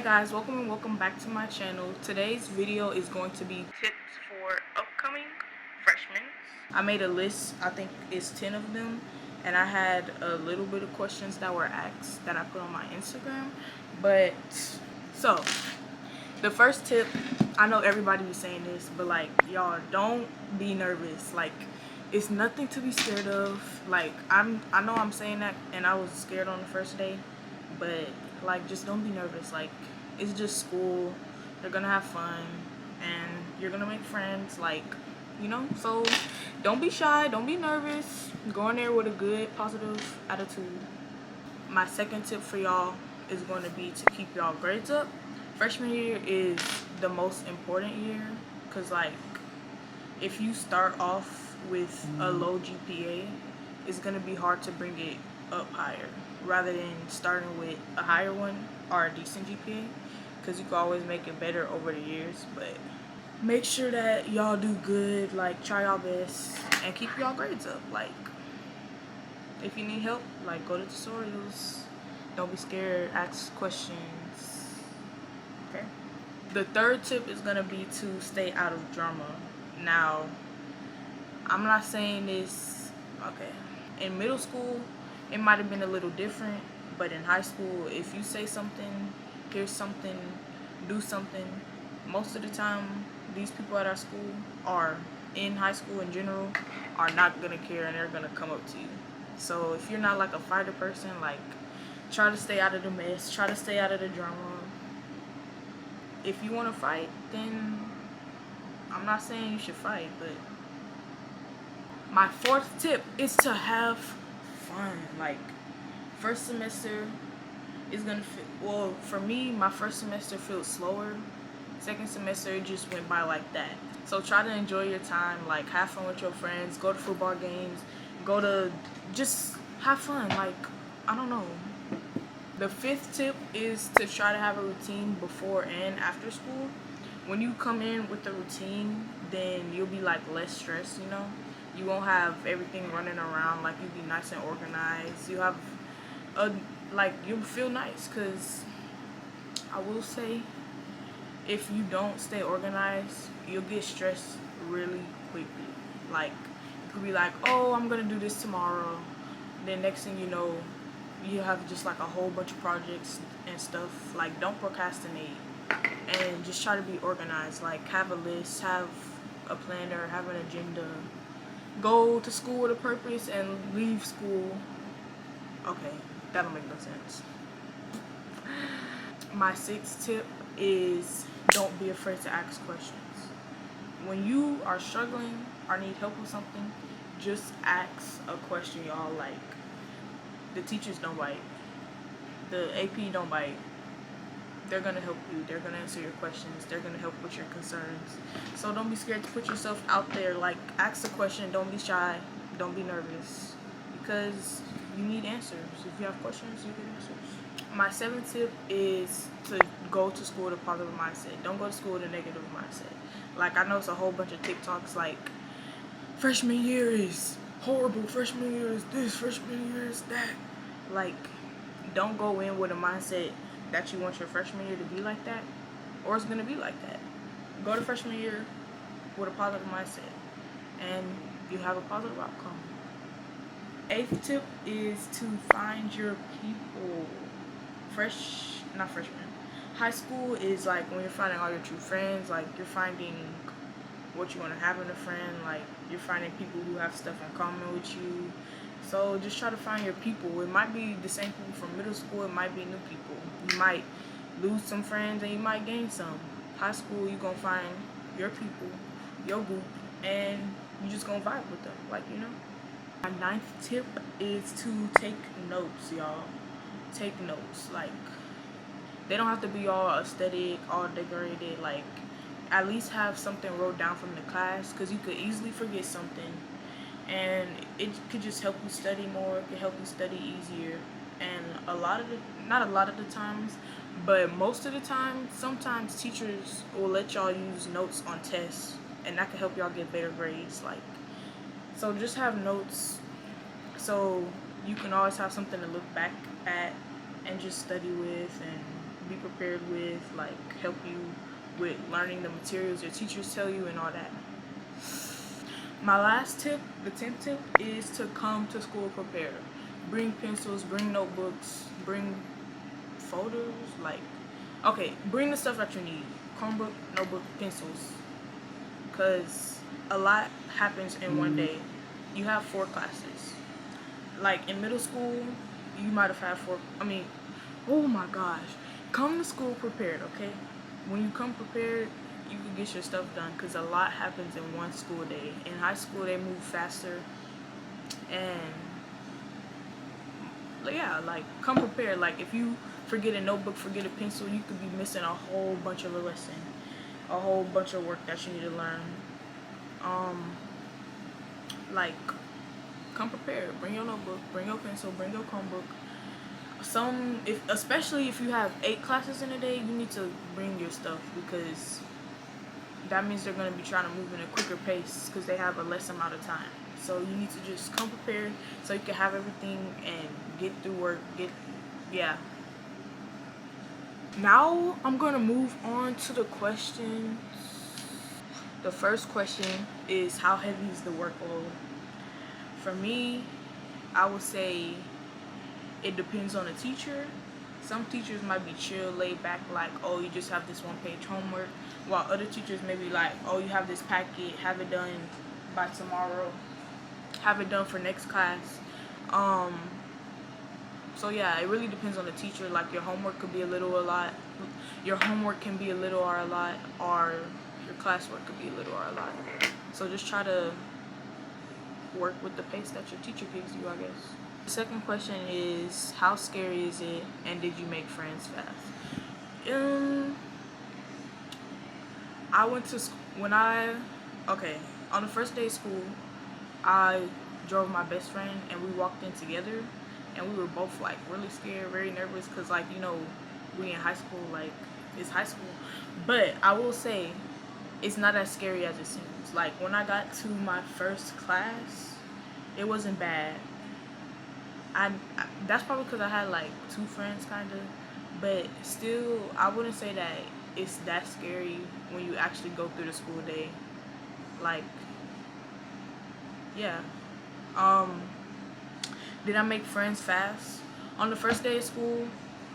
Guys, welcome back to my channel. Today's video is going to be tips for upcoming freshmen. I made a list, I think it's 10 of them, and I had a little bit of questions that were asked that I put on my Instagram. So the first tip, I know everybody be saying this, but like, y'all, don't be nervous. Like, it's nothing to be scared of. Like, I know I'm saying that and I was scared on the first day, but like, just don't be nervous. Like, it's just school. They're gonna have fun and you're gonna make friends, like, so don't be shy, don't be nervous. Go in there with a good positive attitude. My second tip for y'all is going to be to keep y'all grades up. Freshman year is the most important year, because like, if you start off with a low GPA, it's going to be hard to bring it up higher, rather than starting with a higher one or a decent GPA, because you can always make it better over the years. But make sure that y'all do good, like, try y'all best and keep y'all grades up. Like, if you need help, like, go to tutorials. Don't be scared, ask questions. Okay. The third tip is gonna be to stay out of drama. Now, I'm not saying this, okay, in middle school it might have been a little different, but in high school, if you say something, hear something, do something, most of the time these people at our school, or in high school in general, are not gonna care and they're gonna come up to you. So if you're not like a fighter person, like, try to stay out of the mess, try to stay out of the drama. If you want to fight, then I'm not saying you should fight, but my fourth tip is to have fun. Like, first semester is gonna feel, well, for me, my first semester felt slower. Second semester, it just went by like that. So try to enjoy your time, like, have fun with your friends, go to football games, just have fun. Like, I don't know. The fifth tip is to try to have a routine before and after school. When you come in with the routine, then you'll be like less stressed, You won't have everything running around, like, you'll be nice and organized. You have you'll feel nice, because I will say, if you don't stay organized, you'll get stressed really quickly. Like, you could be like, oh, I'm gonna do this tomorrow. Then next thing you know, you have just like a whole bunch of projects and stuff. Like, don't procrastinate and just try to be organized. Like, have a list, have a planner, have an agenda. Go to school with a purpose and leave school. Okay, that'll make no sense. My sixth tip is, don't be afraid to ask questions. When you are struggling or need help with something, just ask a question, y'all. Like, the teachers don't bite. The AP don't bite. They're gonna help you. They're gonna answer your questions. They're gonna help with your concerns. So don't be scared to put yourself out there. Like, ask a question. Don't be shy. Don't be nervous. Because you need answers. If you have questions, you get answers. My seventh tip is to go to school with a positive mindset. Don't go to school with a negative mindset. Like, I know it's a whole bunch of TikToks like, freshman year is horrible, freshman year is this, freshman year is that. Like, don't go in with a mindset that you want your freshman year to be like that, or it's gonna be like that. Go to freshman year with a positive mindset, and you have a positive outcome. Eighth tip is to find your people. Not freshman. High school is like when you're finding all your true friends. Like, you're finding what you want to have in a friend. Like, you're finding people who have stuff in common with you. So just try to find your people. It might be the same people from middle school. It might be new people. You might lose some friends and you might gain some. High school, you're going to find your people, your group, and you just going to vibe with them. Like, My ninth tip is to take notes, y'all. Take notes. Like, they don't have to be all aesthetic, all decorated. Like, at least have something wrote down from the class, because you could easily forget something, and it could just help you study more. It could help you study easier. And not a lot of the times, but most of the time, sometimes teachers will let y'all use notes on tests, and that could help y'all get better grades. Like, so just have notes so you can always have something to look back at and just study with and be prepared with, like help you with learning the materials your teachers tell you and all that. My last tip, the 10th tip, is to come to school prepared. Bring pencils, bring notebooks, bring folders, like, okay, bring the stuff that you need. Chromebook, notebook, pencils. Because a lot happens in one day. You have 4 classes. Like, in middle school, you might have had 4, oh my gosh. Come to school prepared, okay? When you come prepared, you can get your stuff done because a lot happens in one school day. In high school, they move faster, and yeah, like, come prepared. Like, if you forget a notebook, forget a pencil, you could be missing a whole bunch of a lesson, a whole bunch of work that you need to learn. Like, come prepared. Bring your notebook, bring your pencil, bring your Chromebook. Especially if you have 8 classes in a day, you need to bring your stuff because that means they're going to be trying to move in a quicker pace because they have a less amount of time. So you need to just come prepared so you can have everything and get through work. Yeah. Now I'm going to move on to the questions. The first question is, how heavy is the workload? For me, I would say it depends on the teacher. Some teachers might be chill, laid back, like, oh, you just have this 1-page homework, while other teachers may be like, oh, you have this packet, have it done by tomorrow, have it done for next class. So yeah, it really depends on the teacher. Like, your homework could be a little, a lot. Your homework can be a little or a lot, or your classwork could be a little or a lot. So just try to work with the pace that your teacher gives you, I guess. The second question is, how scary is it, and did you make friends fast? I went to school on the first day of school, I drove my best friend and we walked in together, and we were both like really scared, very nervous, because, like, you know, we in high school, like, it's high school. But I will say it's not as scary as it seems. Like, when I got to my first class, it wasn't bad. That's probably because I had like 2 friends, kind of, but still, I wouldn't say that it's that scary when you actually go through the school day. Like, yeah. Did I make friends fast? On the first day of school,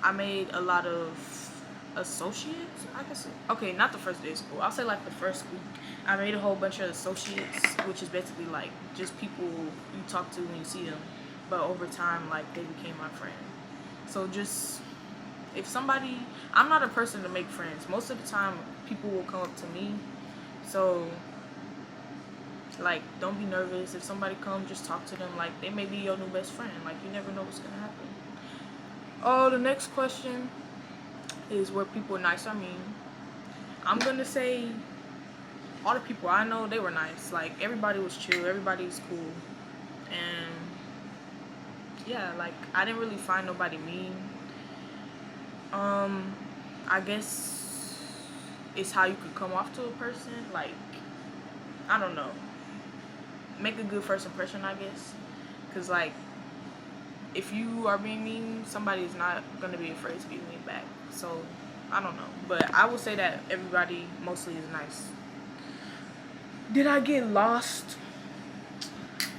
I made a lot of associates, I guess. Okay, not the first day of school. I'll say like the first week. I made a whole bunch of associates, which is basically like just people you talk to when you see them. But over time, like, they became my friend. So just, if somebody, I'm not a person to make friends. Most of the time, people will come up to me. So, like, don't be nervous. If somebody comes, just talk to them. Like, they may be your new best friend. Like, you never know what's going to happen. Oh, the next question is, were people nice or mean? I'm going to say all the people I know, they were nice. Like, everybody was chill. Everybody was cool. And yeah, like, I didn't really find nobody mean. I guess it's how you could come off to a person. Like, I don't know. Make a good first impression, I guess. Because, like, if you are being mean, somebody is not going to be afraid to be mean back. So, I don't know. But I would say that everybody mostly is nice. Did I get lost?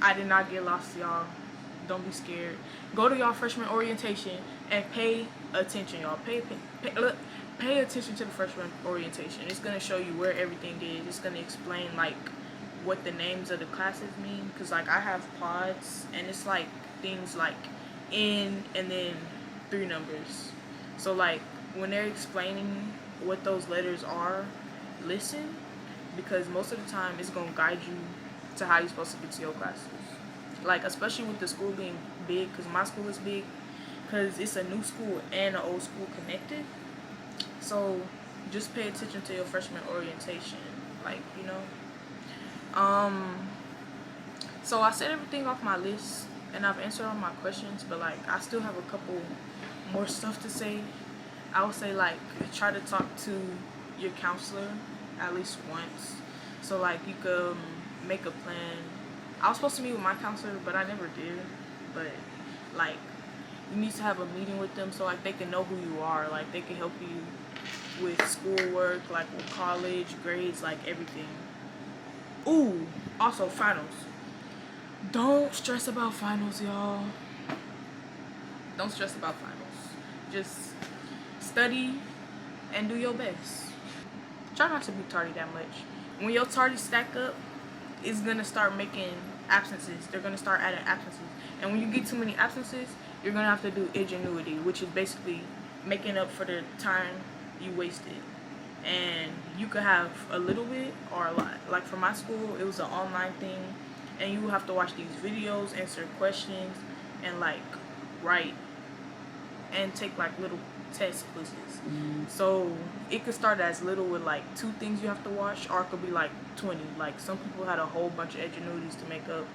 I did not get lost, y'all. Don't be scared. Go to y'all freshman orientation and pay attention, y'all. Pay attention to the freshman orientation. It's going to show you where everything is. It's going to explain, like, what the names of the classes mean. Because, like, I have pods, and it's, like, things like N and then 3 numbers. So, like, when they're explaining what those letters are, listen. Because most of the time, it's going to guide you to how you're supposed to get to your classes. Like, especially with the school being big, because my school is big, because it's a new school and an old school connected. So just pay attention to your freshman orientation, like, you know. So I said everything off my list, and I've answered all my questions, but, like, I still have a couple more stuff to say. I would say, like, try to talk to your counselor at least once, so, like, you could make a plan. I was supposed to meet with my counselor, but I never did. But, like, you need to have a meeting with them so like they can know who you are, like they can help you with schoolwork, like with college, grades, like everything. Ooh, also finals. Don't stress about finals, y'all. Don't stress about finals. Just study and do your best. Try not to be tardy that much. When your tardies stack up, it's gonna start making absences. They're gonna start adding absences. And when you get too many absences, you're gonna have to do ingenuity, which is basically making up for the time you wasted. And you could have a little bit or a lot. Like for my school, it was an online thing, and you have to watch these videos, answer questions, and like write and take like little test quizzes. So it could start as little with like 2 things you have to watch, or it could be like 20. Like some people had a whole bunch of ingenuities to make up.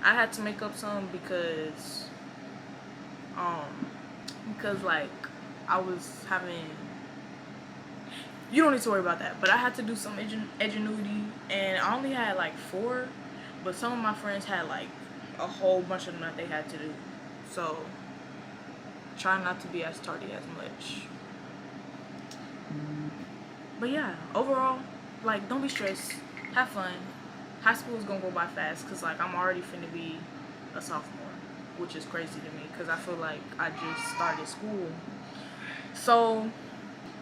I had to make up some because like I was having, you don't need to worry about that, but I had to do some ingenuity, and I only had like 4, but some of my friends had like a whole bunch of them that they had to do. So try not to be as tardy as much. But yeah, overall, like, don't be stressed. Have fun. High school is gonna go by fast because like I'm already finna be a sophomore, which is crazy to me because I feel like I just started school. So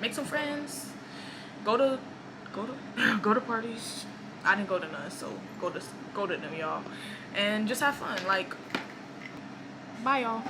make some friends. Go to go to parties. I didn't go to none, so go to them, y'all, and just have fun. Like, bye, y'all.